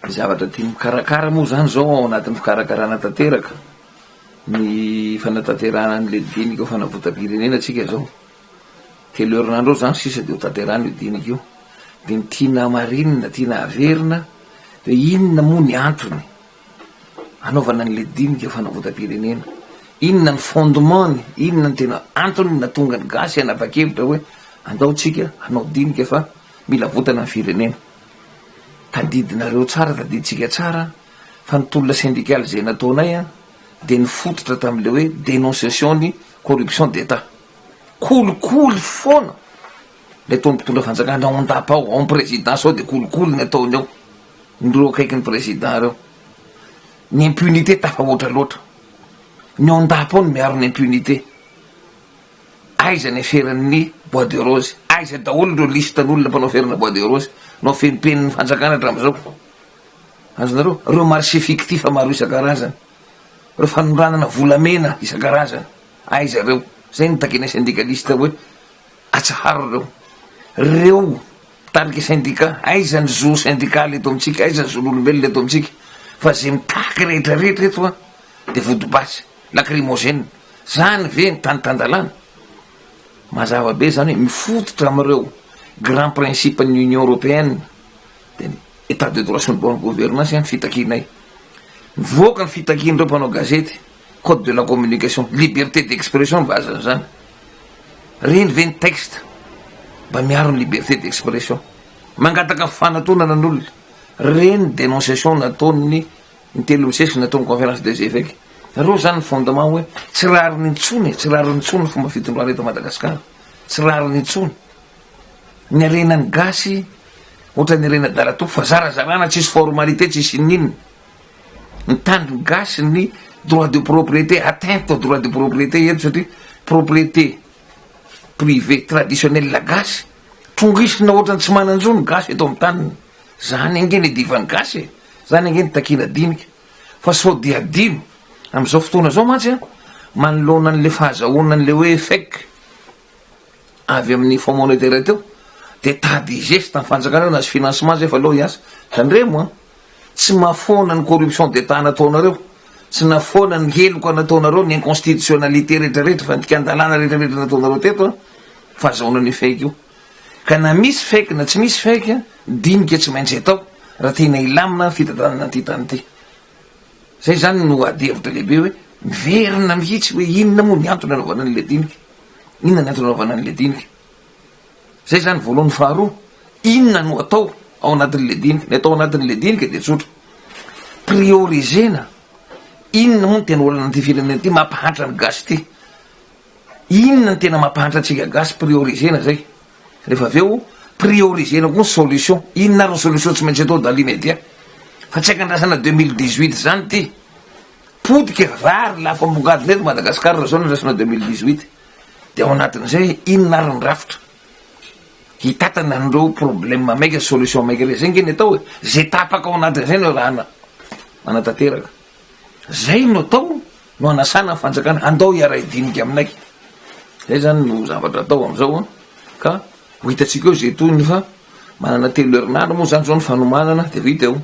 zavatra tiany mikarakara moa zany zao ao anatin'ny fikarakarana tanteraka ny fanatanterahana an'le dinika fanavotam-pirenena atsika zao telo herinandro zany sisa de ho tanterahana io dinika io de ny tiana marinina tiana averina de inona moa ny antony anaovana an'le dinika fanavotam-pirenena, inona ny fondement-ny, inona ny tena antony na tonga ny gasy anapa-kevitra hoe andaotsika hanao dinika fa mila votana ny firenena. Tadidinareo tsara, tadiditsika tsara fa nitolona syndicale zay nataonay a de nifototra tam'le hoe dénonciation ny corruption d'état. Kolikoly foana le ataony mpitondra fanjakana ao andapa ao ao présidence ao de kolikoly ny ataony ao ndro akaiky ny président reo. Ny impunité tafahoatra loatra, ny ao andapa ao ny miaro ny impunité. Aiza ny feran'ny bois de rose, aiza daholo reo listan'olona mpanao ferana bois de rose nao fenipeniny fanjakana hatram'izao. Azonareo reo marché fictif maro isan-karazany, reo fanoranana volamena isan-karazany, aiza reo? Zay nitakena syndicaliste hoe atsaharo reo tariky syndicat, aiza ny zo syndical eto amitsika, aiza ny zon'olombelona eto amitsika, fa zay mitaky rehetrarehetra eto a de vodibasy lacrymogène, zany ve ny tany-tandalana. Mazava be zany hoe mifototra am'ireo grand principe ny Union européenne de état de droit sy ny bonne gouvernance ny fitakinay. Mivoaka ny fitakin'ireo mpanao gazety, code de la communication, liberté d'expression vazany zany. Reny ve ny texte mba miaro ny liberté d'expression, mangataka fanantonana n'olona. Reny dénonciation nataony ny telo misesy nataony conférence des évêques. Reo zany ny fondement hoe tsy rariny intsony, tsy rariny intsony fomba fitondrana eto Madagasikara, tsy rariny intsony. Ny arenany gasy ohatra ny arena Dalato fa zarazarana tsisy formalité tsisy ninona. Ny tandrony gasy ny droit de propriété, atteinte au droit de propriété eto satria propriété privé traditionnelle la gasy tongisina ohatrany tsy mananjony gasy eto amin'ny taniny. Zany ange ny divany gasy, zany ange ny takina dinika fa sao dia adino am'izao fotoana zao mantsy a manoloana an'le fahazahoana an'le hoe FEC avy amin'ny fonds monétaire teo de tady geste amin'ny fanjakana eo na sy financement zay fa aloha hiasa zany remo a tsy mahafoana ny corruption d'état nataonareo, tsy nafoana ny heloka nataonareo, ny inconstitutionnalité rehetrarehetra fa ntikandalana rehetrarehetra nataonareo teto a fahazahoana ny FEC io. Ka na misy FEC na tsy misy FEC a dinika tsy maintsy atao raha tiana ilamina fitantanana ty tany ty. Zay zany no adevitra lehibe hoe miverina mihitsy hoe inona moa ny antony anaovana an'le dinika, inona ny antony anaovana an'le dinika. Zay zany voalohany. Faharoa, inona no atao ao anatin'le dinika? Ny atao anatin'le dinika de tsotra priorisena inona moa ny tena olana an'ity firenena ty mampahantra ny gasy ty, inona ny tena mampahantra antsika gasy, priorisena zay. Rehefa aveo priorisena koa ny solution, inona ary ny solution tsy maintsy atao dans l'immédiat. Fa tsy akandrasana 2018 zany ty podika vary lafa mbongadina eto Madagasikara raha zao nandrasana 2018 de ao anatin'izay inona ary ny rafitra hitatana an'ireo problème maika, solution maika re. Zay nge ny atao hoe zay tapaka ao anatin'izay no raha manatanteraka. Zay no atao no anasana ny fanjakana andao hiara dinika aminay. Zay zany no zavatra atao am'izao a ka ho hitatsika eo zay toyny fa manana telo herinandro moa zany zao ny fanomanana de vita eo.